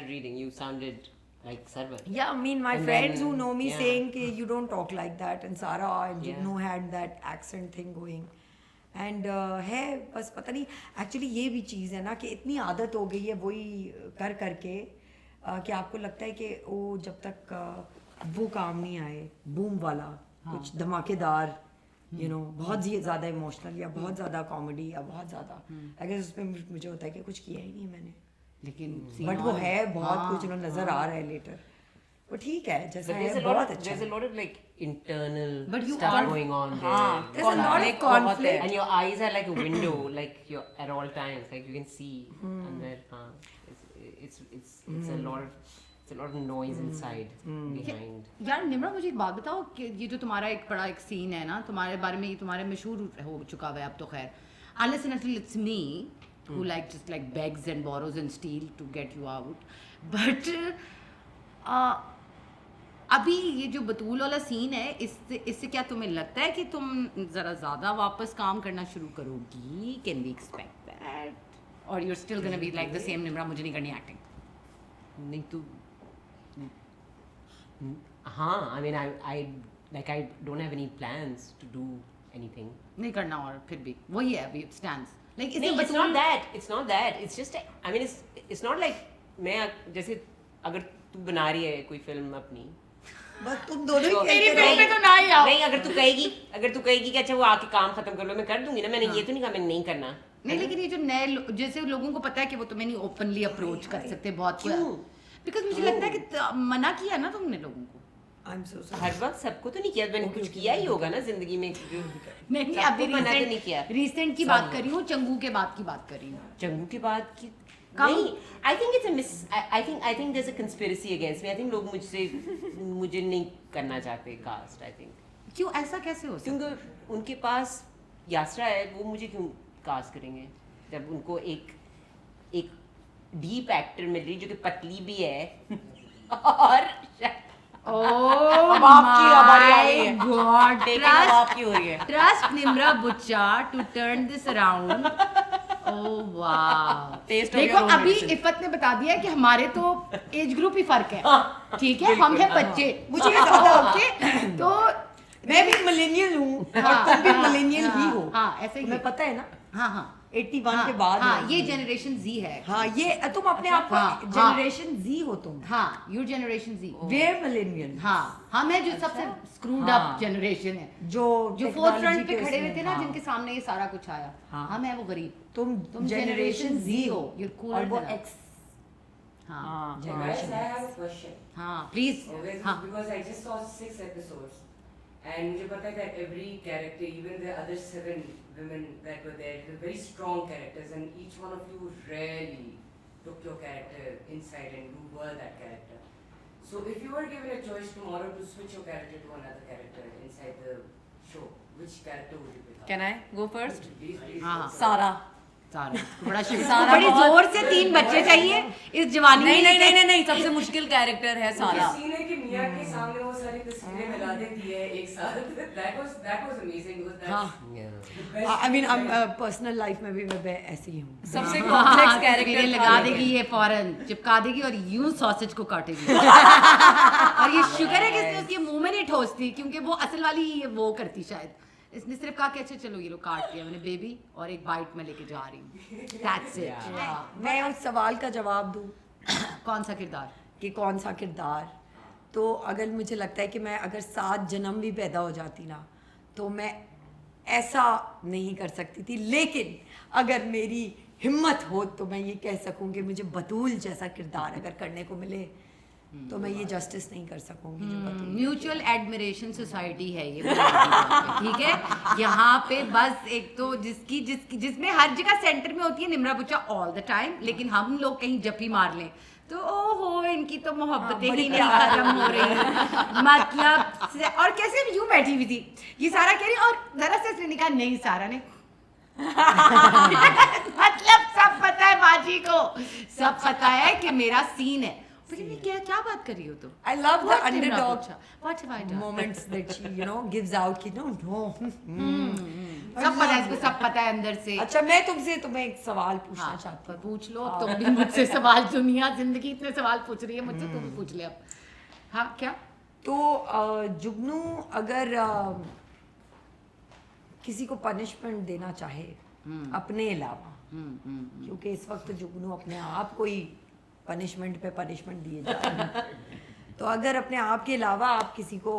Speaker 5: reading, you sounded like Sarvat.
Speaker 2: Yeah, I mean, my
Speaker 5: And
Speaker 2: friends
Speaker 5: then,
Speaker 2: who know me
Speaker 5: yeah.
Speaker 2: saying कि you don't talk like that, and Sarah and
Speaker 5: Yeah.
Speaker 2: Jignu had that accent thing going. And है बस पता नहीं, actually ये भी चीज़ है ना कि इतनी आदत हो गई है वही कर करके कि आपको लगता है कि वो जब तक वो काम नहीं आए, बूम वाला, कुछ धमाकेदार, you know, बहुत ज़्यादा इमोशनल या बहुत ज़्यादा कॉमेडी या बहुत ज़्यादा, अगर उसमें मुझे होता है कि कुछ किया ही नहीं मैंने।
Speaker 1: लेकिन
Speaker 2: बट वो है बहुत कुछ, ना नजर आ रहा है लेटर, वो ठीक है जैसा
Speaker 5: But
Speaker 2: है,
Speaker 5: there's
Speaker 2: बहुत अच्छा
Speaker 5: a
Speaker 2: है।
Speaker 5: lot of like internal
Speaker 1: But you
Speaker 5: stuff
Speaker 1: can't-
Speaker 5: going on there.
Speaker 4: हाँ,
Speaker 2: There's a lot of
Speaker 4: conflict बहुत है।
Speaker 2: conflict.
Speaker 5: And your eyes are like a window, like you're at all times, like you can see under. It's a lot of noise inside behind.
Speaker 1: यार निम्रा, मुझे एक बात बताओ कि ये जो तुम्हारा एक बड़ा एक सीन है ना, तुम्हारे बारे में ये तुम्हारे मशहूर हो चुका हुआ है अब तो खैर, unless and until it's me who like just like begs and borrows and steal to get you out, but अभी ये जो बतूल वाला सीन है, इससे क्या तुम्हें लगता है कि तुम ज़रा ज़्यादा वापस काम करना शुरू करोगी? कैन वी एक्सपेक्ट दैट, और you are still gonna be like the same Nimra, मुझे नहीं करनी एक्टिंग?
Speaker 5: नहीं तो हाँ, I mean I don't have any plans to do anything.
Speaker 1: नहीं करना, और फिर भी वही है अभी स्टैंड्स लाइक
Speaker 5: नहीं, it's not that. It's not that. It's just I mean it's not like मैं जैसे अगर तू बना रही है कोई फिल्म अपनी
Speaker 2: बस तुम दोनों ही
Speaker 5: तो-
Speaker 2: खेलते
Speaker 1: मेरी
Speaker 2: रहो।
Speaker 1: फिल्म में तो ना ही आओ।
Speaker 5: नहीं, अगर तू कहेगी कि अच्छा वो आके काम खत्म कर लो, मैं कर दूंगी ना, मैंने ये तो नहीं कहा मैंने नहीं करना।
Speaker 1: नहीं, लेकिन ये जो नए जैसे लोगों को पता है कि वो तुम्हें नहीं ओपनली अप्रोच कर सकते बहुत।
Speaker 5: क्यों?
Speaker 1: बिकॉज मुझे लगता है कि मना किया ना तुमने लोगों को।
Speaker 2: I'm so sorry.
Speaker 5: हर वक्त सबको तो नहीं किया, मैंने कुछ किया ही होगा ना जिंदगी में।
Speaker 1: नहीं,
Speaker 5: सबको
Speaker 1: अभी
Speaker 5: मना तो नहीं किया।
Speaker 1: रिसेंट की बात कर रही हूँ, चंगू के बाद की बात कर रही हूँ।
Speaker 5: चंगू की बात की
Speaker 1: कम-
Speaker 5: नहीं, I think it's a miss, I think there is a conspiracy against me. I think लोग मुझे नहीं करना चाहते कास्ट। आई थिंक
Speaker 1: क्यों ऐसा कैसे हो सकता
Speaker 5: क्योंकि उनके पास यात्रा है, वो मुझे क्यों कास्ट करेंगे जब उनको एक डीप एक्टर मिल रही जो कि पतली भी है और
Speaker 1: Oh
Speaker 5: आपकी हमारी आ रही है।
Speaker 1: God,
Speaker 5: Taking
Speaker 1: trust-
Speaker 5: आपकी हो रही है।
Speaker 1: Trust Nimra Bucha to turn this around. Oh wow.
Speaker 5: Taste of
Speaker 1: देखो
Speaker 5: your own
Speaker 1: अभी
Speaker 5: medicine.
Speaker 1: इफ़त ने बता दिया कि हमारे तो एज ग्रुप ही फर्क है, ठीक है, हम हैं बच्चे।
Speaker 2: मुझे ये ज्यादा
Speaker 1: ओके, तो
Speaker 2: मैं भी मिलेनियल हूँ और तुम भी मिलेनियल ही हो।
Speaker 1: हाँ, ऐसे ही
Speaker 2: तुम्हें
Speaker 1: है।
Speaker 2: पता है ना,
Speaker 1: हाँ हाँ
Speaker 2: 81 के बाद
Speaker 1: हाँ,
Speaker 2: हुआ।
Speaker 1: ये जनरेशन जी है।
Speaker 2: हाँ, ये तुम अपने आप
Speaker 1: हाँ,
Speaker 2: को जनरेशन जी हो तुम।
Speaker 1: हाँ, you generation Z.
Speaker 2: We're millennial.
Speaker 1: हाँ, हम है जो सबसे स्क्रूड
Speaker 2: हाँ।
Speaker 1: अप जनरेशन है,
Speaker 2: जो
Speaker 1: फोर्थ फ्रंट
Speaker 2: technology
Speaker 1: पे
Speaker 2: के
Speaker 1: खड़े हुए
Speaker 2: उसमें,
Speaker 1: थे ना,
Speaker 2: हाँ।
Speaker 1: जिनके सामने ये सारा कुछ आया।
Speaker 2: हाँ।
Speaker 1: हम है वो गरीब।
Speaker 2: तुम
Speaker 1: जनरेशन
Speaker 2: जनरेशन
Speaker 1: Z
Speaker 2: जी
Speaker 1: हो,
Speaker 2: हो
Speaker 1: you're cooler
Speaker 2: और वो
Speaker 1: than us.
Speaker 2: एक्स
Speaker 1: हाँ
Speaker 5: Guys, I have a question.
Speaker 1: हाँ प्लीज
Speaker 6: Always,
Speaker 1: हाँ
Speaker 6: because I just saw 6 episodes, and मुझे पता है that every character, even the other 7 women that were there, were very strong characters, and each one of you really took your character inside, and you were that character. So, if you were given a choice tomorrow to switch your character to another character inside the show, which character would you pick?
Speaker 4: Can I go first?
Speaker 6: Please, please.
Speaker 1: हाँ,
Speaker 6: go first.
Speaker 2: सारा।
Speaker 1: सारा बड़ा
Speaker 4: सारा
Speaker 1: बड़ी
Speaker 4: बहुत-
Speaker 1: जोर से 3 बच्चे चाहिए इस जवानी में।
Speaker 4: नहीं, सबसे मुश्किल कैरेक्टर है सारा।
Speaker 6: सीन है कि मिया के सामने वो सारी तस्वीरें मिला देती है एक साथ। That was amazing because that's
Speaker 2: हाँ।
Speaker 6: the best.
Speaker 2: I mean personal life में भी मैं ऐसी ही हूँ।
Speaker 4: सबसे
Speaker 1: हाँ,
Speaker 4: कॉम्प्लेक्स
Speaker 1: तस्वीरें
Speaker 4: कैरेक्टर
Speaker 1: लगा देगी ये फौरन, चिपका देगी और यूं सॉसेज को काटेगी। और ये शुक्र है कि इसने उसके मुंह में नहीं ठोसती, क्योंकि वो असल वाली वो करती शायद। इसने सिर्फ कहा कि अच्छा चलो ये लो काट लिया मैंने बेबी, और एक बाइट में लेके जा रही हूँ। That's it.
Speaker 2: मैं उस सवाल का जवाब दूँ
Speaker 1: कौन सा किरदार?
Speaker 2: कि कौन सा किरदार, तो अगर मुझे लगता है कि मैं अगर 7 जन्म भी पैदा हो जाती ना, तो मैं ऐसा नहीं कर सकती थी। लेकिन अगर मेरी हिम्मत हो तो मैं ये कह सकूं कि मुझे बतूल जैसा किरदार अगर करने को मिले तो मैं ये जस्टिस नहीं कर सकूंगी जो बतूल।
Speaker 1: म्यूचुअल एडमिरेशन सोसाइटी है ये, ठीक है। यहाँ पे बस एक तो जिसमें हर जगह सेंटर में होती है निम्रा बुच्चा ऑल द टाइम, लेकिन हम लोग कहीं जपी मार लें तो ओहो इनकी तो मोहब्बतें ही नहीं खत्म हो रही। मतलब और कैसे अब यूं बैठी हुई थी ये सारा कह रही, और दरअसल उसने कहा नहीं सारा ने मतलब सब पता है बाजी को, सब पता है कि मेरा सीन है। फिर मैं क्या बात कर रही हो तुम?
Speaker 2: I love the
Speaker 1: What Nimra
Speaker 2: underdog
Speaker 1: Bucha? What have I done?
Speaker 2: moments that she gives out कि no
Speaker 1: सब पता है इसको, सब पता है अंदर से।
Speaker 2: अच्छा मैं तुमसे तुम्हें एक सवाल पूछना
Speaker 1: हाँ,
Speaker 2: चाहती
Speaker 1: पर
Speaker 2: हूँ।
Speaker 1: पूछ लो तुम भी मुझसे सवाल। दुनिया जिंदगी इतने सवाल पूछ रही है मुझसे, तुम पूछ ले अब। हाँ क्या?
Speaker 2: तो जुगनू अगर किसी को पनिशमेंट देना चाहे अपने अलावा, क्योंकि इस वक्त जुगनू अपने आप को ही पनिशमेंट पे पनिशमेंट दिए जा रहे हैं, तो अगर अपने आप के अलावा आप किसी को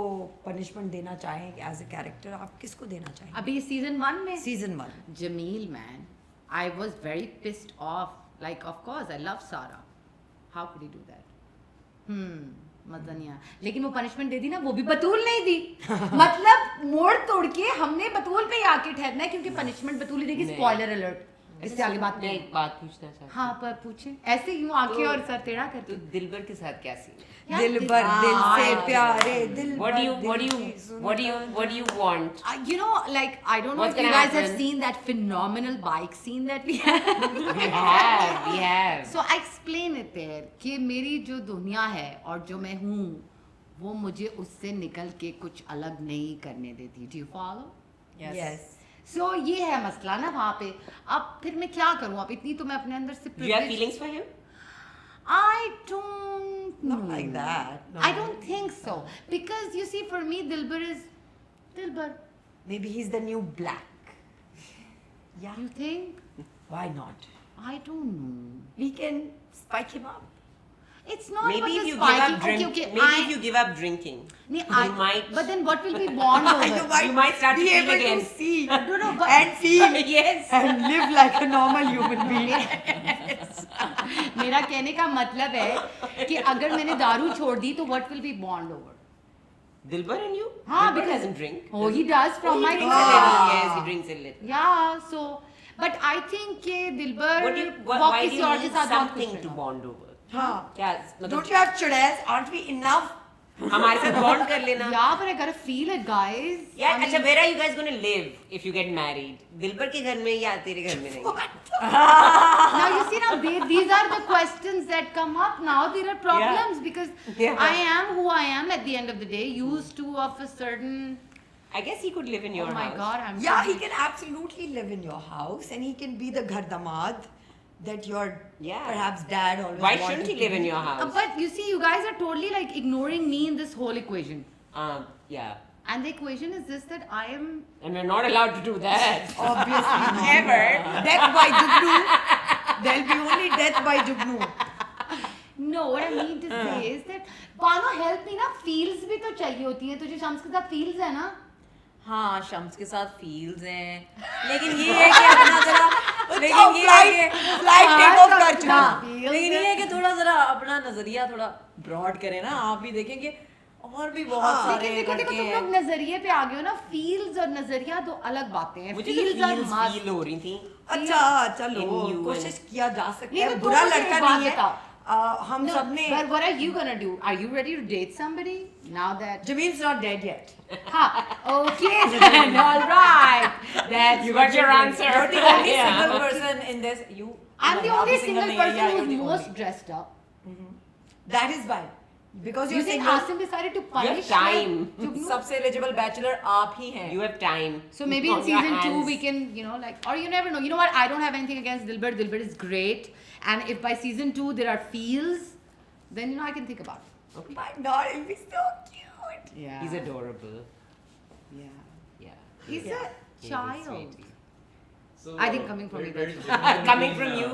Speaker 2: पनिशमेंट देना चाहें एज अ कैरेक्टर, आप किसको देना चाहें?
Speaker 1: अभी सीजन 1 में
Speaker 2: season 1
Speaker 1: Jameel man, I was very pissed off, like of course I love Sara, how could you do that? मजा नहीं आया। लेकिन वो पनिशमेंट दे दी ना, वो भी बतूल नहीं दी। मतलब मोड़ तोड़ के हमने बतूल पे ही आके ठहरना है, क्योंकि पनिशमेंट बतूल ही देगी। स्पॉइलर अलर्ट, इससे आगे बात
Speaker 5: मैं
Speaker 1: नहीं।
Speaker 5: एक बात पूछना चाहती हूँ।
Speaker 1: हाँ पर पूछे ऐसे यूं आंखें और सर टेढ़ा
Speaker 5: तो
Speaker 1: करके।
Speaker 5: दिलबर के साथ क्या सीन है?
Speaker 2: दिल भर दिल से प्यारे दिल
Speaker 5: What do you
Speaker 2: भर
Speaker 5: what do
Speaker 2: दिल
Speaker 5: you
Speaker 2: की सुन
Speaker 5: what do you what do you want?
Speaker 1: You know, like I don't know
Speaker 5: What's
Speaker 1: if you
Speaker 5: gonna
Speaker 1: guys have
Speaker 5: happen?
Speaker 1: seen that phenomenal bike scene that we have.
Speaker 5: We have.
Speaker 1: So I explain it there कि मेरी जो दुनिया है और जो मैं हूँ वो मुझे उससे निकल के कुछ अलग नहीं करने देती। Do you follow?
Speaker 2: Yes.
Speaker 1: So ये है मसला ना वहाँ पे। अब फिर मैं क्या करूँ? अब इतनी तो मैं अपने अंदर से
Speaker 5: Do you have
Speaker 1: privilege-
Speaker 5: feelings for him?
Speaker 1: I don't
Speaker 2: Not
Speaker 1: know.
Speaker 2: like that. No.
Speaker 1: I don't think so, because you see, for me, Dilbar is Dilbar.
Speaker 2: Maybe he's the new black. Yeah.
Speaker 1: You think?
Speaker 2: Why not?
Speaker 1: I don't know.
Speaker 2: We can spike him up.
Speaker 1: It's not
Speaker 5: Maybe
Speaker 1: about
Speaker 5: if
Speaker 1: the
Speaker 5: you give
Speaker 1: spiking.
Speaker 5: up drink,
Speaker 1: Okay,
Speaker 5: maybe if you give up drinking,
Speaker 1: Nee,
Speaker 5: you might.
Speaker 1: But then what will be bond over?
Speaker 5: You might start to
Speaker 2: be
Speaker 5: feel
Speaker 2: able
Speaker 5: again.
Speaker 2: to see
Speaker 1: No, but
Speaker 2: and feel
Speaker 5: Yes.
Speaker 2: and live like a normal human being.
Speaker 1: मेरा कहने का मतलब है कि अगर मैंने दारू छोड़ दी तो what will be bond over?
Speaker 5: Dilbar and you?
Speaker 1: हाँ,
Speaker 5: Dilbar
Speaker 1: because
Speaker 5: doesn't drink.
Speaker 1: Oh, he does from
Speaker 5: He
Speaker 1: my
Speaker 5: drinks a little. Yes, he drinks a little.
Speaker 1: Yeah, so but I think कि दिलबर
Speaker 5: What do you?
Speaker 1: walk
Speaker 5: Why do
Speaker 1: किसी
Speaker 5: you
Speaker 1: और के
Speaker 5: need
Speaker 1: साथ बहुत
Speaker 5: something
Speaker 1: खुश
Speaker 5: to
Speaker 1: रहना।
Speaker 5: bond over?
Speaker 2: हाँ.
Speaker 5: क्या मतलब
Speaker 2: Don't you have chudails? Aren't we enough?
Speaker 5: हमारे साथ bond कर लेना?
Speaker 1: Yeah, but I gotta feel it, guys.
Speaker 5: यार
Speaker 1: I mean,
Speaker 5: अच्छा, where are you guys going to live if you get married? दिलबर के घर में या तेरे घर में नहीं?
Speaker 1: now you see these are the questions that come up now. There are problems because
Speaker 5: Yeah.
Speaker 1: I am who I am at the end of the day, used to of a certain.
Speaker 5: I guess he could live in your
Speaker 1: Oh my
Speaker 5: house.
Speaker 1: God, I'm.
Speaker 2: Yeah,
Speaker 1: so
Speaker 2: he can absolutely live in your house and he can be the ghar damad that your
Speaker 5: Yeah.
Speaker 2: perhaps dad always
Speaker 5: Why
Speaker 2: wanted
Speaker 5: shouldn't he
Speaker 2: to
Speaker 5: live in
Speaker 2: be.
Speaker 5: your house?
Speaker 1: But you see, you guys are totally like ignoring me in this whole equation.
Speaker 5: Yeah.
Speaker 1: And the equation is this that I am.
Speaker 5: And we're not allowed to do that.
Speaker 2: Obviously not.
Speaker 5: Ever.
Speaker 2: Death by Jugnu. There'll be only death by Jugnu.
Speaker 1: No, what I mean to say is that Bano help me ना feels भी तो चाहिए होती हैं तुझे शम्स के साथ feels है ना
Speaker 4: हाँ शम्स के साथ फील्स हैं लेकिन ये है कि अपना जरा लेकिन ये है कि
Speaker 2: Flight take off कर चुका.
Speaker 4: लेकिन ये है कि थोड़ा जरा अपना नजरिया थोड़ा ब्रॉड करें ना आप भी देखेंगे और भी बहुत सारे
Speaker 1: लेकिन देखो
Speaker 4: लड़के
Speaker 1: तुम लोग
Speaker 4: हैं
Speaker 1: नजरिए पे आ गए हो ना feels और नजरिया दो अलग बातें हैं
Speaker 5: मुझे तो
Speaker 1: feels are
Speaker 5: feels
Speaker 1: must
Speaker 5: feel हो रही थी.
Speaker 2: अच्छा चलो
Speaker 5: In you
Speaker 2: कोशिश किया जा सकता
Speaker 1: नहीं,
Speaker 2: है
Speaker 1: तो
Speaker 2: बुरा
Speaker 1: तुम मुझे
Speaker 2: लड़का
Speaker 1: एक बात
Speaker 2: नहीं है
Speaker 1: बताओ।
Speaker 2: हम
Speaker 1: No,
Speaker 2: सबने
Speaker 1: but what are you gonna do? Are you ready to date somebody now that?
Speaker 2: Jameen's not dead yet.
Speaker 1: Ha, okay then, all right. That's
Speaker 5: You
Speaker 1: what
Speaker 5: got your
Speaker 1: you're
Speaker 5: answer.
Speaker 4: You're the only
Speaker 5: Yeah.
Speaker 4: single person in this. You.
Speaker 1: I'm the
Speaker 4: आप
Speaker 1: only
Speaker 4: भी
Speaker 1: single
Speaker 4: नहीं है,
Speaker 1: person
Speaker 4: yeah, you're
Speaker 1: who's
Speaker 4: the
Speaker 1: most
Speaker 4: only.
Speaker 1: dressed up.
Speaker 2: That is why. Because
Speaker 1: You
Speaker 2: you're
Speaker 1: think
Speaker 2: single.
Speaker 1: Asim decided to
Speaker 5: You
Speaker 1: punish
Speaker 5: have time.
Speaker 1: Jugnu?
Speaker 4: सबसे eligible bachelor आप ही हैं.
Speaker 5: You have time.
Speaker 1: So maybe in
Speaker 5: on your
Speaker 1: season 2
Speaker 5: hands.
Speaker 1: we can, you know, like, or you never know. You know what? I don't have anything against Dilbar. Dilbar is great. And if by season 2 there are feels, then, you know, I can think about it.
Speaker 2: My God, it'll be so cute.
Speaker 1: Yeah.
Speaker 5: He's adorable.
Speaker 1: Yeah.
Speaker 5: Yeah.
Speaker 1: He's
Speaker 2: Yeah.
Speaker 1: a
Speaker 5: He is
Speaker 1: child.
Speaker 5: sweet.
Speaker 3: So,
Speaker 1: I think coming from
Speaker 3: where-
Speaker 1: you,
Speaker 3: where's
Speaker 1: that's
Speaker 3: Jimmy gonna
Speaker 5: Coming
Speaker 3: be
Speaker 5: from
Speaker 3: in,
Speaker 5: you.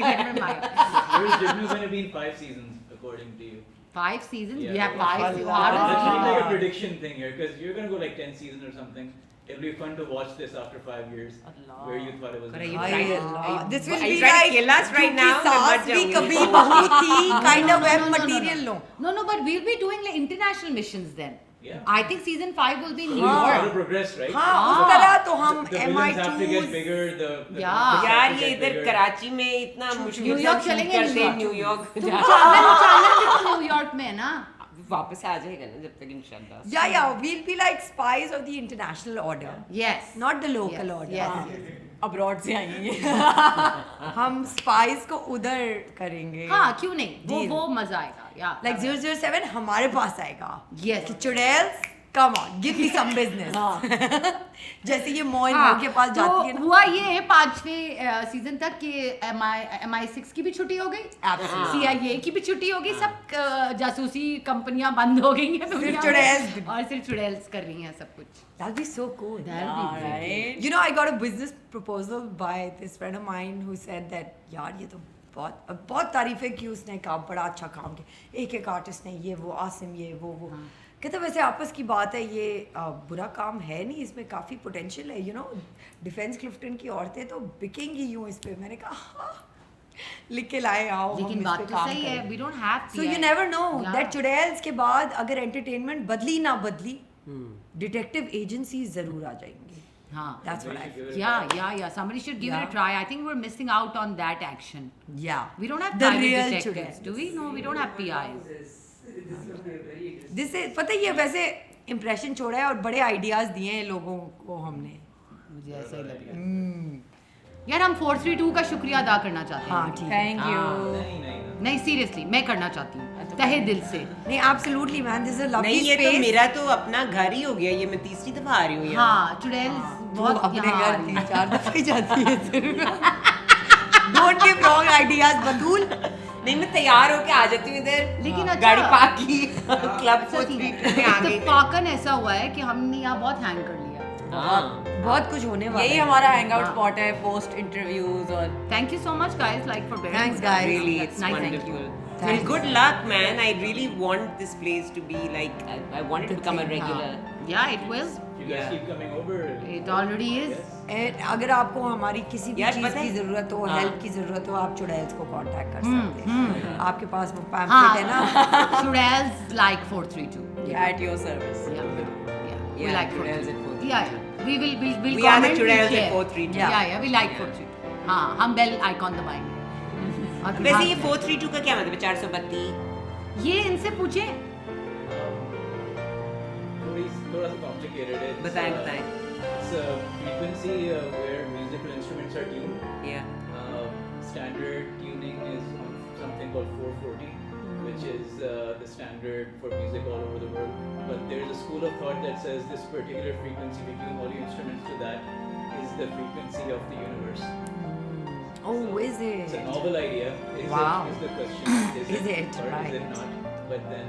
Speaker 1: Never mind.
Speaker 3: Where's Jimmy going to be in 5 seasons, according to you?
Speaker 1: 5 seasons?
Speaker 3: Yeah.
Speaker 1: We have 5 seasons.
Speaker 2: Allah.
Speaker 1: How
Speaker 3: Let's
Speaker 1: does
Speaker 3: make
Speaker 1: he
Speaker 3: like
Speaker 1: know?
Speaker 3: a prediction thing here, because you're going to go like 10 seasons or something. It'll be fun to watch this after 5 years,
Speaker 4: Allah.
Speaker 3: where you thought it was.
Speaker 5: But are
Speaker 3: gonna
Speaker 5: you
Speaker 3: be.
Speaker 5: trying to-
Speaker 2: Allah.
Speaker 5: are you-
Speaker 2: This will
Speaker 5: are you
Speaker 2: be
Speaker 5: trying to
Speaker 2: like
Speaker 5: kill us right now?
Speaker 2: क्योंकि
Speaker 5: मैं मर
Speaker 2: सास भी
Speaker 5: जाऊंगी.
Speaker 2: कभी बहू थी kind of web
Speaker 1: No, no, no,
Speaker 2: material
Speaker 1: no.
Speaker 2: no.
Speaker 1: No, no, but we'll be doing like international missions then.
Speaker 3: Yeah.
Speaker 1: I think season 5 will be in New
Speaker 3: You gotta
Speaker 1: York.
Speaker 3: progress, right?
Speaker 2: हाँ
Speaker 1: हाँ.
Speaker 2: उस तरह तो हम
Speaker 3: The villains have to get
Speaker 2: MI2
Speaker 3: bigger. The
Speaker 1: Yeah.
Speaker 3: have
Speaker 5: यार
Speaker 3: to
Speaker 5: ये
Speaker 3: get
Speaker 5: इधर
Speaker 3: bigger.
Speaker 5: Karachi में इतना मुश्किल से
Speaker 1: न्यूयॉर्क
Speaker 5: shoot
Speaker 1: चलेंगे,
Speaker 5: करते हैं
Speaker 1: न्यूयॉर्क।
Speaker 5: न्यूयॉर्क
Speaker 1: तुम
Speaker 5: जा-
Speaker 1: चालन भी तो न्यूयॉर्क में है ना?
Speaker 5: वापस आ जाएगा ना जब तक इंशाल्लाह.
Speaker 2: yeah we'll be like spies of the international order
Speaker 1: Yes.
Speaker 2: not the local
Speaker 1: Yes,
Speaker 2: order
Speaker 1: yes,
Speaker 2: हाँ.
Speaker 1: yes.
Speaker 4: अब्रॉड से आई हैं ये.
Speaker 2: हम spies को उधर करेंगे
Speaker 1: हाँ, क्यों नहीं?
Speaker 2: Deal.
Speaker 1: वो मजा आएगा. Yeah.
Speaker 2: like 007 हमारे पास आएगा
Speaker 1: Yes.
Speaker 2: कि चुड़ैल्स come on give me some business जैसे ये मोइन
Speaker 1: हाँ,
Speaker 2: के पास जाती है
Speaker 1: तो
Speaker 2: ना
Speaker 1: हुआ ये 5वें सीजन तक कि MI6 की भी छुट्टी हो गई, CIA की भी छुट्टी हो गई, सब जासूसी कंपनियां बंद हो गई हैं दुनिया में।
Speaker 2: चुड़ैल्स भी।
Speaker 1: और सिर्फ चुड़ैल्स कर रही हैं सब कुछ।
Speaker 2: that'll be so cool
Speaker 1: That'll be great.
Speaker 4: Right.
Speaker 2: You know, I got a business proposal by this friend of mine who said that यार ये तो बहुत तारीफें की उसने काम बड़ा अच्छा काम किया एक एक आर्टिस्ट ने ये वो आसिम ये वो कहते वैसे आपस की बात है ये बुरा काम है नहीं इसमें काफ़ी पोटेंशियल है यू नो डिफेंस क्लिफ्टन की औरतें तो बिकेंगी यूँ इस पे मैंने कहा हाँ, लिख के लाए आओ
Speaker 1: लेकिन बात तो सही है, we don't have
Speaker 2: so you never know that चुड़ैल्स के बाद अगर एंटरटेनमेंट बदली ना बदली डिटेक्टिव एजेंसी ज़रूर आ जाएंगी
Speaker 1: हाँ.
Speaker 2: That's what I
Speaker 3: Give
Speaker 2: feel.
Speaker 3: it a
Speaker 1: Yeah,
Speaker 3: try.
Speaker 1: yeah, yeah. Somebody should give it a
Speaker 2: Yeah.
Speaker 1: try. I think we're missing out on that action.
Speaker 2: Yeah.
Speaker 1: We don't have
Speaker 2: The
Speaker 1: private
Speaker 2: real
Speaker 1: detectives,
Speaker 2: chudels.
Speaker 1: do we? No, we don't have PIs.
Speaker 2: जिससे पता ही है वैसे impression छोड़ा है और बड़े ideas दिए हैं लोगों को हमने
Speaker 1: मुझे ऐसा ही लग रहा है। यार हम 432 का शुक्रिया अदा करना चाहते हैं।
Speaker 2: हाँ ठीक है
Speaker 4: थैंक यू.
Speaker 1: नहीं सीरियसली मैं करना चाहती हूँ तहे दिल से।
Speaker 2: नहीं absolutely man this is a
Speaker 5: नहीं
Speaker 2: लवली
Speaker 5: ये तो
Speaker 2: स्पेस
Speaker 5: मेरा तो अपना घर ही हो गया ये मैं तीसरी दफा आ रही हूँ यहाँ.
Speaker 1: हाँ चुड़ैल्स बहुत
Speaker 2: अपने
Speaker 1: यहाँ आ
Speaker 2: घर
Speaker 1: रही हैं।
Speaker 2: 3-4 दफे जाती है सिर्फ डोंट गिव रॉन्ग आइडियाज बतूल
Speaker 5: नहीं मैं तैयार होके आ जाती हूँ इधर.
Speaker 1: लेकिन अच्छा-
Speaker 5: गाड़ी पार्क की क्लब
Speaker 1: अच्छा
Speaker 5: को
Speaker 1: ठीक है।
Speaker 5: स्ट्रीट में आ गई.
Speaker 1: इत्तेफाकन ऐसा हुआ है कि हमने यहाँ बहुत हैंग कर लिया।
Speaker 5: हाँ.
Speaker 2: बहुत कुछ होने वाला
Speaker 4: यही
Speaker 2: है
Speaker 4: हमारा हैंगआउट
Speaker 1: हाँ.
Speaker 4: स्पॉट है पोस्ट इंटरव्यूज और
Speaker 1: Thank you so much guys like for bearing
Speaker 2: Thanks,
Speaker 1: with us.
Speaker 2: guys.
Speaker 5: Really,
Speaker 1: That's
Speaker 5: it's
Speaker 1: nice.
Speaker 5: wonderful. Well, good luck, man. I really want this place to be like, I want it to become a regular.
Speaker 1: Yeah, it will.
Speaker 3: You guys
Speaker 5: Yeah.
Speaker 3: keep coming over.
Speaker 1: It already is.
Speaker 3: Yes.
Speaker 2: And अगर आपको हमारी किसी भी
Speaker 5: यार,
Speaker 2: चीज़
Speaker 5: पता
Speaker 2: की
Speaker 5: है?
Speaker 2: ज़रूरत हो,
Speaker 5: हाँ।
Speaker 2: हेल्प की ज़रूरत हो, आप चुड़ैल्स को कांटेक्ट कर सकते हैं। आपके पास वो
Speaker 1: हाँ,
Speaker 2: पैम्फलेट है ना?
Speaker 1: Chudels like 432.
Speaker 4: At your service.
Speaker 1: Yeah, we
Speaker 5: Yeah,
Speaker 1: like
Speaker 5: Chudels
Speaker 1: 432.
Speaker 5: at 432.
Speaker 1: Yeah. We will
Speaker 5: We are the
Speaker 1: comment, we'll
Speaker 5: Chudels at
Speaker 1: share.
Speaker 5: 432.
Speaker 1: Yeah, we like 432. हाँ, हम बेल आइकॉन दबाएंगे। और
Speaker 5: वैसे
Speaker 1: भाग
Speaker 5: ये
Speaker 1: जाएंगे।
Speaker 5: 432 का क्या मतलब है? 432?
Speaker 1: ये इनसे पूछे।
Speaker 3: थोड़ा सा complicated है.
Speaker 5: बताएं, बताएं.
Speaker 3: It's a frequency where musical instruments are tuned.
Speaker 5: Yeah.
Speaker 3: Standard tuning is on something called 440, which is the standard for music all over the world. But there is a school of thought that says this particular frequency, if you tune all your instruments to that, is the frequency of the universe.
Speaker 2: Oh, is
Speaker 3: It's a
Speaker 2: it?
Speaker 3: novel idea.
Speaker 2: Wow.
Speaker 3: Is the question?
Speaker 2: Is it?
Speaker 3: or
Speaker 2: Right.
Speaker 3: is it not? But then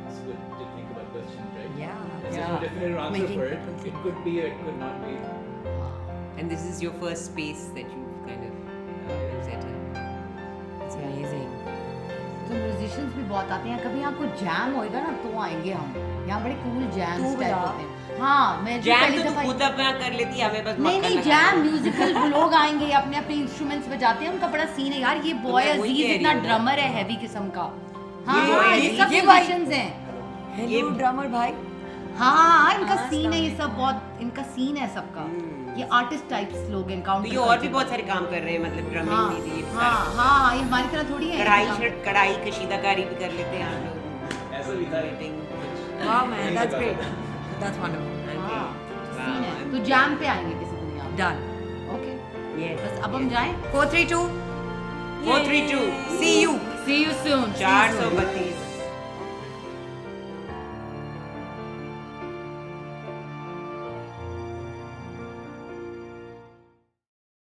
Speaker 3: it's good to think about questions, right?
Speaker 2: Yeah.
Speaker 3: There's
Speaker 4: Yeah.
Speaker 3: no definitive answer
Speaker 2: Making
Speaker 3: for it.
Speaker 2: people think.
Speaker 3: It could be or it could not be.
Speaker 5: And this is your first space that you've kind of set up.
Speaker 2: It's amazing.
Speaker 1: तो musicians भी बहुत आते हैं। कभी यहाँ कोई jam होएगा ना तो आएंगे हम। यहाँ बड़े कूल जैम्स
Speaker 2: तू
Speaker 1: टाइप
Speaker 2: बजा।
Speaker 1: होते हैं। हाँ, मैं जो
Speaker 5: जैम
Speaker 1: पहली
Speaker 5: तो तू
Speaker 1: दफा
Speaker 5: खुद अपना कर लेती है, हमें बस
Speaker 1: नहीं
Speaker 5: मक्खन
Speaker 1: नहीं
Speaker 5: लगा
Speaker 1: जैम
Speaker 5: दो।
Speaker 1: म्यूजिकल लोग आएंगे अपने अपने इंस्ट्रूमेंट्स बजाते हैं। उनका बड़ा सीन है यार। ये बॉय
Speaker 5: मैं वही
Speaker 1: अजीज
Speaker 5: कह
Speaker 1: इतना
Speaker 5: रही हूँ।
Speaker 1: ड्रमर है हैवी किस्म का। हाँ
Speaker 5: ये-
Speaker 1: हाँ,
Speaker 5: ये-
Speaker 1: ये सब
Speaker 2: ये भाई-
Speaker 1: म्यूजिशियंस हैं।
Speaker 2: Hello, drummer भाई।
Speaker 1: हाँ इनका
Speaker 2: हाँ,
Speaker 1: सीन है ये
Speaker 2: अस्सलाम
Speaker 1: सब बहुत इनका सीन है सबका। ये आर्टिस्ट टाइप्स लोग हैं
Speaker 5: तो
Speaker 1: काउंटर।
Speaker 5: ये और भी बहुत सारे काम कर रहे हैं, मतलब ड्रमिंग
Speaker 1: हाँ
Speaker 5: भी ये
Speaker 1: हाँ
Speaker 5: सारा।
Speaker 1: हाँ, ये हमारी तरह थोड़ी है।
Speaker 5: कढ़ाई कशीदाकारी भी कर लेते हैं आप लोग।
Speaker 3: ऐसा भी था।
Speaker 2: Wow, man, that's great. That's wonderful.
Speaker 1: हाँ,
Speaker 5: Wow,
Speaker 1: सीन है।
Speaker 5: I'm-
Speaker 1: तो जैम पे आएंगे किसी दिन यहाँ।
Speaker 2: Done.
Speaker 1: Okay,
Speaker 5: Yes.
Speaker 1: बस अब हम जाएं।
Speaker 2: 432.
Speaker 5: 432.
Speaker 2: See you.
Speaker 1: See you soon.
Speaker 5: 432.